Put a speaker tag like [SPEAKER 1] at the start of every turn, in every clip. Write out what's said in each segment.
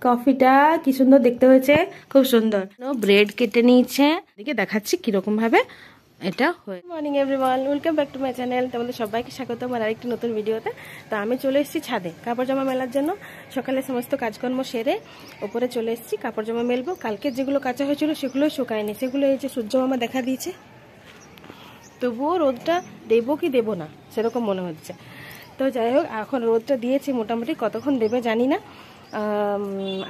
[SPEAKER 1] কফিটা কি সুন্দর দেখতে হয়েছে, খুব সুন্দর। ব্রেড কেটে নিয়েছে, এদিকে দেখাচ্ছি কিরকম ভাবে এটা হয়। Morning everyone, welcome back to my channel. তোমাদের সবাইকে স্বাগত আমার আরেকটি নতুন ভিডিওতে। তো আমি চলে এসেছি ছাদে কাপড় জামা মেলার জন্য। সকালে সমস্ত কাজকর্ম সেরে ওপরে চলে এসেছি, কাপড় জামা মেলবো। কালকে যেগুলো কাঁচা হয়েছিল সেগুলো শুকায়নি, সেগুলো এই যে সূর্য মামা দেখা দিয়েছে, তবুও রোদটা দেবো কি দেবো না সেরকম মনে হচ্ছে। তো যাই হোক, এখন রোদটা দিয়েছে, মোটামুটি কতক্ষণ দেবে জানি না।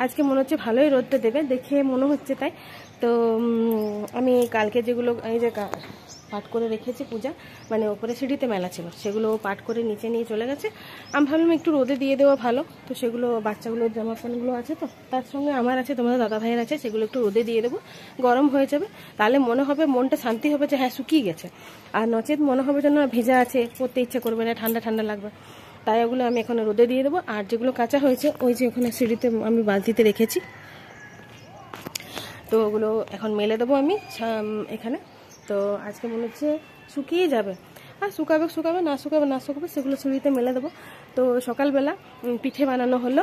[SPEAKER 1] আজকে মনে হচ্ছে ভালোই রোদটা দেবে, দেখে মনে হচ্ছে তাই। তো আমি কালকে যেগুলো এই যে পাট করে রেখেছি পূজা, মানে ওপরে সিঁড়িতে মেলা ছিল, সেগুলো পাট করে নিচে নিয়ে চলে গেছে। আমি ভাবলাম একটু রোদে দিয়ে দেওয়া ভালো। তো সেগুলো বাচ্চাগুলোর জামা প্যান্টগুলো আছে, তো তার সঙ্গে আমার আছে, তোমাদের দাদা ভাইয়ের আছে, সেগুলো একটু রোদে দিয়ে দেবো, গরম হয়ে যাবে। তাহলে মনে হবে, মনটা শান্তি হবে যে হ্যাঁ শুকিয়ে গেছে। আর নচেত মনে হবে যেন ভেজা আছে, পরতে ইচ্ছে করবে না, ঠান্ডা ঠান্ডা লাগবে। তাই ওগুলো আমি এখন রোদে দিয়ে দেবো। আর যেগুলো কাঁচা হয়েছে ওই যে ওখানে সিঁড়িতে আমি বালতিতে রেখেছি, তো ওগুলো এখন মেলে দেবো আমি এখানে। তো আজকে মনে হচ্ছে শুকিয়ে যাবে, আর শুকাবে শুকাবে, না শুকাবে না শুকাবে, সেগুলো সিঁড়িতে মেলে দেবো। তো সকালবেলা পিঠে বানানো হলো,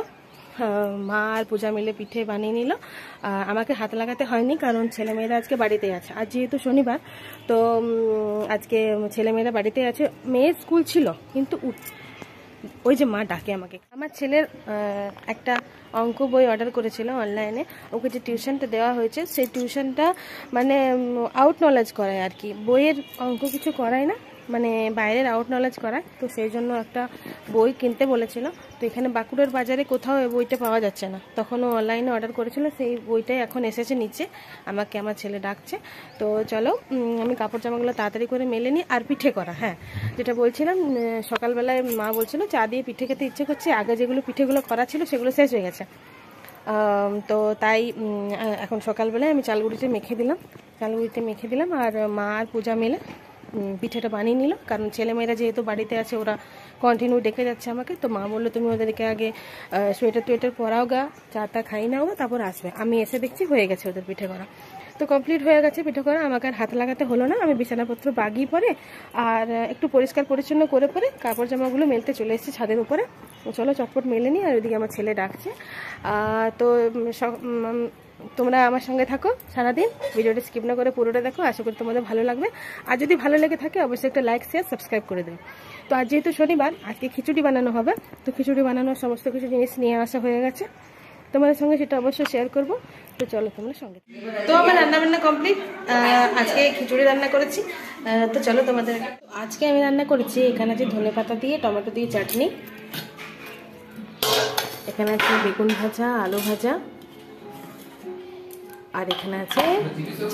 [SPEAKER 1] মা আর পূজা মিলে পিঠে বানিয়ে নিল। আমাকে হাত লাগাতে হয়নি, কারণ ছেলেমেয়েরা আজকে বাড়িতে আছে। আর যেহেতু শনিবার, তো আজকে ছেলেমেয়েরা বাড়িতে আছে। মেয়ের স্কুল ছিল, কিন্তু ওই যে মা ডাকে আমাকে। আমার ছেলের একটা অঙ্ক বই অর্ডার করেছিল অনলাইনে। ওকে যে টিউশনটা দেওয়া হয়েছে, সেই টিউশনটা মানে আউট নলেজ করায় আর কি, বইয়ের অঙ্ক কিছু করায় না, মানে বাইরের আউট নলেজ করায়। তো সেই জন্য একটা বই কিনতে বলেছিল। তো এখানে বাঁকুড়ার বাজারে কোথাও এই বইটা পাওয়া যাচ্ছে না, তখন ও অনলাইনে অর্ডার করেছিল। সেই বইটাই এখন এসেছে নিচে, আমাকে আমার ছেলে ডাকছে। তো চলো আমি কাপড় জামাগুলো তাড়াতাড়ি করে মেলে নিই। আর পিঠে করা, হ্যাঁ যেটা বলছিলাম, সকালবেলায় মা বলছিল চা দিয়ে পিঠে খেতে ইচ্ছে করছে। আগে যেগুলো পিঠেগুলো করা ছিল সেগুলো শেষ হয়ে গেছে। তো তাই এখন সকালবেলায় আমি চালগুড়িতে মেখে দিলাম, আর মা আর পূজা মিলে পিঠেটা বানিয়ে নিল। কারণ ছেলেমেয়েরা যেহেতু বাড়িতে আছে, ওরা কন্টিনিউ ডেকে যাচ্ছে আমাকে। তো মা বললো তুমি ওদেরকে আগে সোয়েটার টোয়েটার পরাও গা, চা টা খাই নাও গা, তারপর আসবে। আমি এসে দেখছি হয়ে গেছে ওদের পিঠে করা। তো কমপ্লিট হয়ে গেছে পিঠে করা, আমাকে আর হাত লাগাতে হলো না। আমি বিছানাপত্র বাগিয়ে পরে আর একটু পরিষ্কার পরিচ্ছন্ন করে পরে কাপড় জামাগুলো মেলতে চলে এসেছি ছাদের উপরে। চলো চটপট মেলে নিই। আর ওইদিকে আমার ছেলে ডাকছে। তো তোমরা আমার সঙ্গে থাকো সারাদিন, ভিডিওটা স্কিপ না করে পুরোটা দেখো, আশা করি তোমাদের ভালো লাগবে। আর যদি ভালো লেগে থাকে অবশ্যই একটা লাইক শেয়ার সাবস্ক্রাইব করে দেবে। তো আজ যেহেতু শনিবার, আজকে খিচুড়ি বানানো হবে। তো খিচুড়ি বানানোর সমস্ত কিছু জিনিস নিয়ে আসা হয়ে গেছে, তোমাদের সঙ্গে সেটা অবশ্যই শেয়ার করবো। তো চলো তোমরা সঙ্গে। তো আমার রান্নাবান্না কমপ্লিট, আজকে খিচুড়ি রান্না করেছি। তো চলো তোমাদের, আজকে আমি রান্না করেছি, এখানে আছে ধনেপাতা দিয়ে টমেটো দিয়ে চাটনি, এখানে আছে বেগুন ভাজা, আলু ভাজা, আর এখানে আছে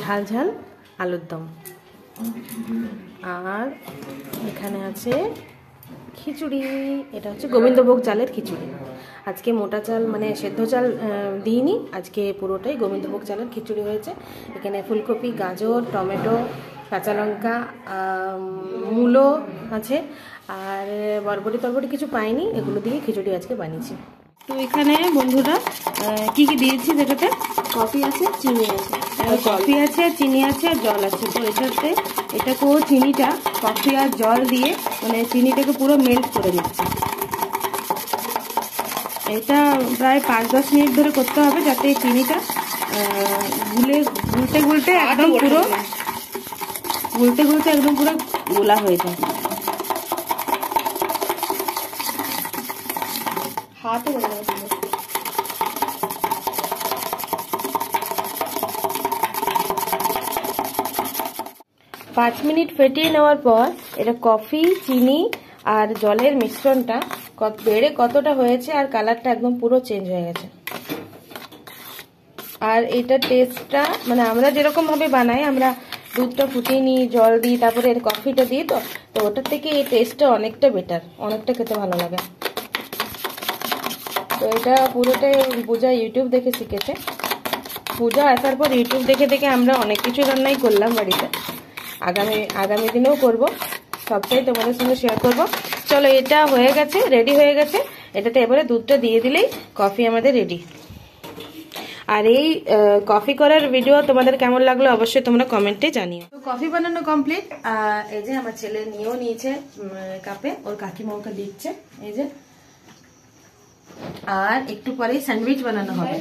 [SPEAKER 1] ঝাল ঝাল আলুর দম, আর এখানে আছে খিচুড়ি। এটা হচ্ছে গোবিন্দভোগ চালের খিচুড়ি। আজকে মোটা চাল মানে সেদ্ধ চাল দিইনি, আজকে পুরোটাই গোবিন্দভোগ চালের খিচুড়ি হয়েছে। এখানে ফুলকপি, গাজর, টমেটো, কাঁচা লঙ্কা, মূলো আছে, আর বরবটি কিছু পাইনি, এগুলো দিয়ে খিচুড়ি আজকে বানিয়েছি। তো এখানে বন্ধুরা কি কি দিয়েছি, যেটাতে কফি আছে, চিনি আছে, কফি আছে, চিনি আছে, আর জল আছে। তো এটাতে এটাকেও চিনিটা কফি আর জল দিয়ে মানে চিনিটাকে পুরো মেল্ট করে দিচ্ছি। এটা প্রায় 5-10 মিনিট ধরে করতে হবে, যাতে চিনিটা গুলতে একদম পুরো গোলা হয়ে যায়। হাতে 5 মিনিট ফেটিয়ে নেওয়ার পর এটা কফি, চিনি আর জলের মিশ্রণটা বেড়ে কতটা হয়েছে, আর কালারটা একদম পুরো চেঞ্জ হয়ে গেছে। আর এটা টেস্টটা মানে আমরা যেরকম ভাবে বানাই, আমরা দুধটা ফুটিয়ে নিই, জল দিই, তারপরে এর কফিটা দিই, তো ওটার থেকে এই টেস্টটা অনেকটা বেটার, অনেকটা খেতে ভালো লাগে। তো এটা পুরোটাই পূজা ইউটিউব দেখে শিখেছে। পূজা আসার পর ইউটিউব দেখে দেখে আমরা অনেক কিছু রান্নাই করলাম বাড়িতে, আগামী দিনেও করব, সবটাই তোমাদের সঙ্গে শেয়ার করব। চলো এটা হয়ে গেছে, রেডি হয়ে গেছে। এটাতে এবারে দুধটা দিয়ে দিলেই কফি আমাদের রেডি। আর এই কফি করার ভিডিও তোমাদের কেমন লাগলো অবশ্যই তোমরা কমেন্টে জানিও। তো কফি বানানো কমপ্লিট। এই যে আমার ছেলে নিয়েও নিয়েছে কাপে, ওর কাকিমা ওকে দিচ্ছে। এই যে আর একটু পরেই স্যান্ডউইচ বানানো হবে।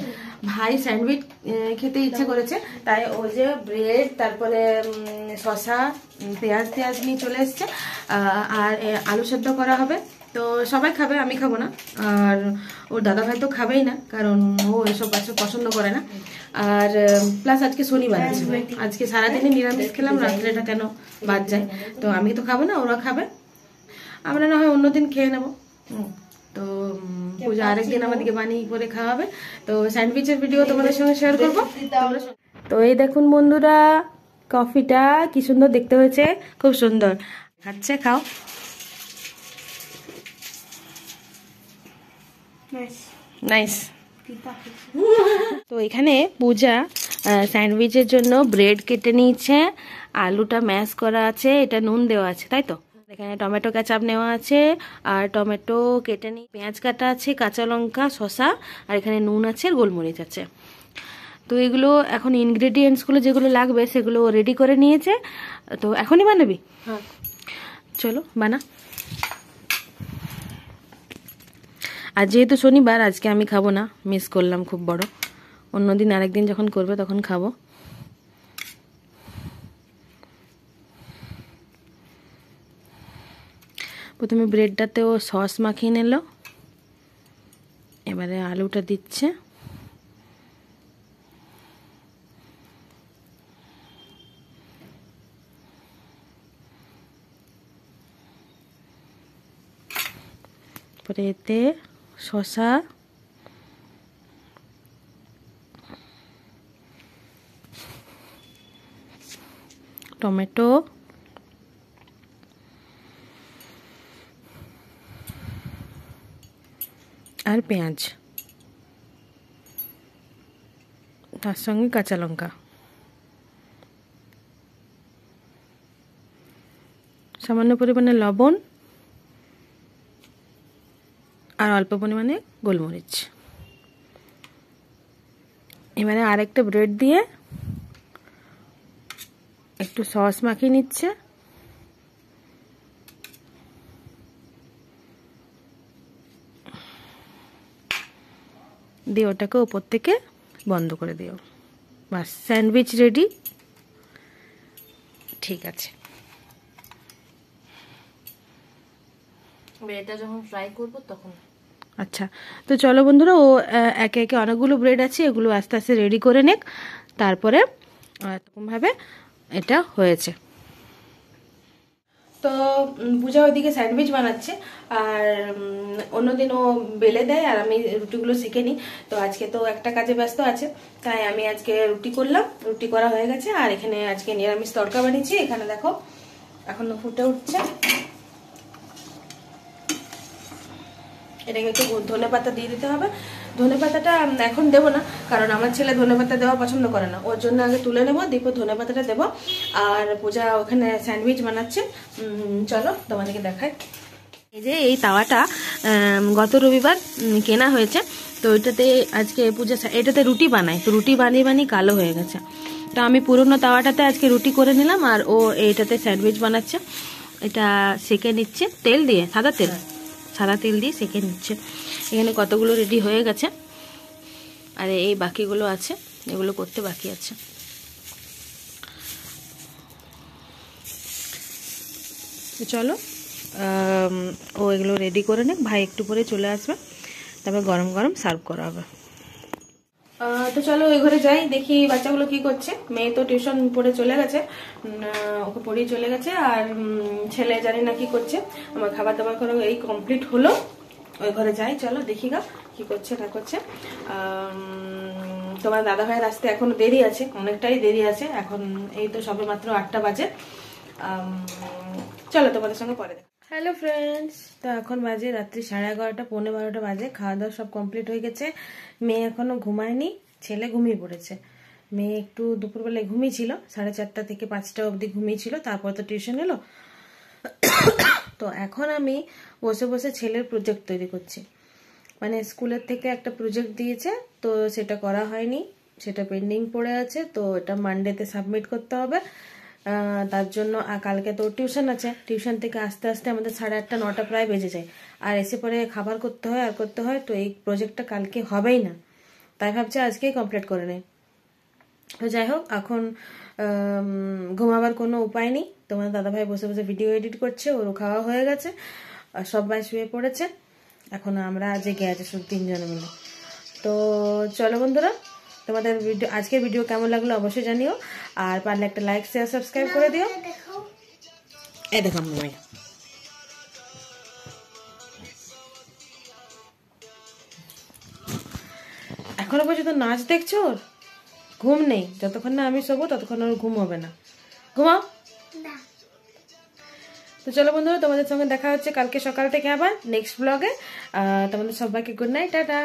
[SPEAKER 1] ভাই স্যান্ডউইচ খেতে ইচ্ছে করেছে, তাই ও যে ব্রেড, তারপরে শসা, পেঁয়াজ নিয়ে চলে এসছে। আর আলু সেদ্ধ করা হবে। তো সবাই খাবে, আমি খাবো না। আর ওর দাদা ভাই তো খাবেই না, কারণ ও এসব পছন্দ করে না। আর প্লাস আজকে শনিবার আছে, আজকে সারাদিনে নিরামিষ খেলাম, রাত্রেটা কেন বাদ যায়। তো আমি তো খাবো না, ওরা খাবে। আমরা না হয় অন্যদিন খেয়ে নেবো। তো পূজা আরেকদিন আমাদেরকে বানিয়ে করে খাওয়াবে। তো স্যান্ডউইচের ভিডিও তোমাদের সঙ্গে শেয়ার করবো। তো এই দেখুন বন্ধুরা, কফিটা কি সুন্দর দেখতে হয়েছে, খুব সুন্দর খাচ্ছে। খাও। নাইস। তো এখানে পূজা স্যান্ডউইচের জন্য ব্রেড কেটে নিয়েছে, আলুটা ম্যাশ করা আছে, এটা নুন দেওয়া আছে, তাই তো। এখানে টমেটো কেচাপ নেওয়া আছে, আর টমেটো কেটে নিয়ে পেঁয়াজ কাটা আছে, কাঁচা লঙ্কা, শসা, আর এখানে নুন আছে, গোলমরিচ আছে। তো এগুলো এখন ইনগ্রেডিয়েন্টসগুলো যেগুলো লাগবে সেগুলো রেডি করে নিয়েছে। তো এখনই বানাবি? হ্যাঁ, চলো বানা। আর যেহেতু শনিবার, আজকে আমি খাবো না, মিস করলাম খুব বড়। অন্যদিন আরেকদিন যখন করবে তখন খাবো। প্রথমে ব্রেডটাতেও সস মাখিয়ে নিল, এবারে আলুটা দিচ্ছে। পরে এতে শসা, টমেটো, আর পেঁয়াজ, তার সঙ্গে কাঁচা লঙ্কা, সামান্য পরিমাণে লবণ, আর অল্প পরিমাণে গোলমরিচ। এবারে আরেকটা ব্রেড দিয়ে একটু সস মাখিয়ে নিচ্ছে। দিয়ে ওটাকে ওপর থেকে বন্ধ করে দিও। বাস, স্যান্ডউইচ রেডি। ঠিক আছে, ব্রেডটা যখন ফ্রাই করবো তখন। আচ্ছা, তো চলো বন্ধুরা, ও একে একে অনেকগুলো ব্রেড আছে, এগুলো আস্তে আস্তে রেডি করে নেক। তারপরে এরকমভাবে এটা হয়েছে। তো পূজা ওইদিকে স্যান্ডউইচ বানাচ্ছে, আর অন্যদিন ও বেলে দেয়, আর আমি রুটিগুলো শিখে নিই। তো আজকে তো একটা কাজে ব্যস্ত আছে, তাই আমি আজকে রুটি করলাম। রুটি করা হয়ে গেছে, আর এখানে আজকে নিরামিষ তড়কা বানিয়েছি। এখানে দেখো এখনো ফুটে উঠছে। এটাকে একটু ধনেপাতা দিয়ে দিতে হবে। ধনেপাতাটা এখন দেবো না, কারণ আমার ছেলে ধনেপাতা দেওয়া পছন্দ করে না, ওর জন্য আগে তুলে নেবো, দিয়ে ধনেপাতাটা দেবো। আর পূজা ওখানে স্যান্ডউইচ বানাচ্ছে। চলো তোমাদেরকে দেখাই। এই যে এই তাওয়াটা গত রবিবার কেনা হয়েছে। তো এটাতে আজকে পূজা, এটাতে রুটি বানায়। তো রুটি বানিয়ে বানিয়ে কালো হয়ে গেছে। তো আমি পুরোনো তাওয়াটাতে আজকে রুটি করে নিলাম, আর ও এইটাতে স্যান্ডউইচ বানাচ্ছে। এটা সেকে নিচ্ছে তেল দিয়ে, সাদা তেল দিয়ে সেকে নিচ্ছে। এখানে কতগুলো রেডি হয়ে গেছে, আর এই বাকিগুলো আছে, এগুলো করতে বাকি আছে। চলো ও এগুলো রেডি করে নে, ভাই একটু পরে চলে আসবে, তারপর গরম গরম সার্ভ করা হবে। তো চলো ওই ঘরে যাই, দেখি বাচ্চাগুলো কি করছে। মেয়ে তো টিউশন পড়ে চলে গেছে, ওকে পড়িয়ে চলে গেছে। আর ছেলে জানি না কি করছে। আমার খাবার দাবার করে এই কমপ্লিট হলো। ওই ঘরে যাই, চলো দেখি গা কি করছে না করছে। তোমার দাদা ভাইয়ের আসতে এখনো দেরি আছে, অনেকটাই দেরি আছে। এখন এই তো সবে মাত্র 8টা বাজে। চলো তোমাদের সঙ্গে পরে দেখা। হ্যালো ফ্রেন্ডস, তো এখন বাজে রাত্রি 11:30, 11:45 বাজে। খাওয়া দাওয়া সব কমপ্লিট হয়ে গেছে। মেয়ে এখনো ঘুমায়নি, ছেলে ঘুমিয়ে পড়েছে। মেয়ে একটু দুপুরবেলায় ঘুমিয়েছিল, 4:30 থেকে 5টা অবধি ঘুমিয়েছিল, তারপর তো টিউশন এলো। তো এখন আমি বসে বসে ছেলের প্রজেক্ট তৈরি করছি। মানে স্কুলের থেকে একটা প্রজেক্ট দিয়েছে, তো সেটা করা হয়নি, সেটা পেন্ডিং পড়ে আছে। তো এটা মানডেতে সাবমিট করতে হবে। তার জন্য কালকে তো টিউশন আছে, টিউশন থেকে আসতে আসতে আমাদের 8:30 9টা প্রায় বেজে যায়, আর এসে পরে খাবার করতে হয় আর করতে হয়, তো এই প্রজেক্টটা কালকে হবেই না, তাই ভাবছি আজকেই কমপ্লিট করে নেই। তো যাই হোক, এখন ঘুমাবার কোনো উপায় নেই। তোমার দাদাভাই বসে বসে ভিডিও এডিট করছে, ওরও খাওয়া হয়ে গেছে, আর সবাই শুয়ে পড়েছে, এখন আমরা জেগে আছি শুধু 3 জনে মিলে। তো চলো বন্ধুরা, তোমাদের ভিডিও আজকের ভিডিও কেমন লাগলো অবশ্যই জানিও, আর পারলে একটা লাইক শেয়ার সাবস্ক্রাইব করে দিও। এই দেখো মামাই এখনো পর্যন্ত নাচ দেখছো, ওর ঘুম নেই, যতক্ষণ না আমি শোবো ততক্ষণ ওর ঘুম হবে না, ঘুমাও। তো চলো বন্ধুরা, তোমাদের সঙ্গে দেখা হচ্ছে কালকে সকাল থেকে আবার নেক্সট ব্লগে। তোমাদের সবাইকে গুড নাইট, টাটা।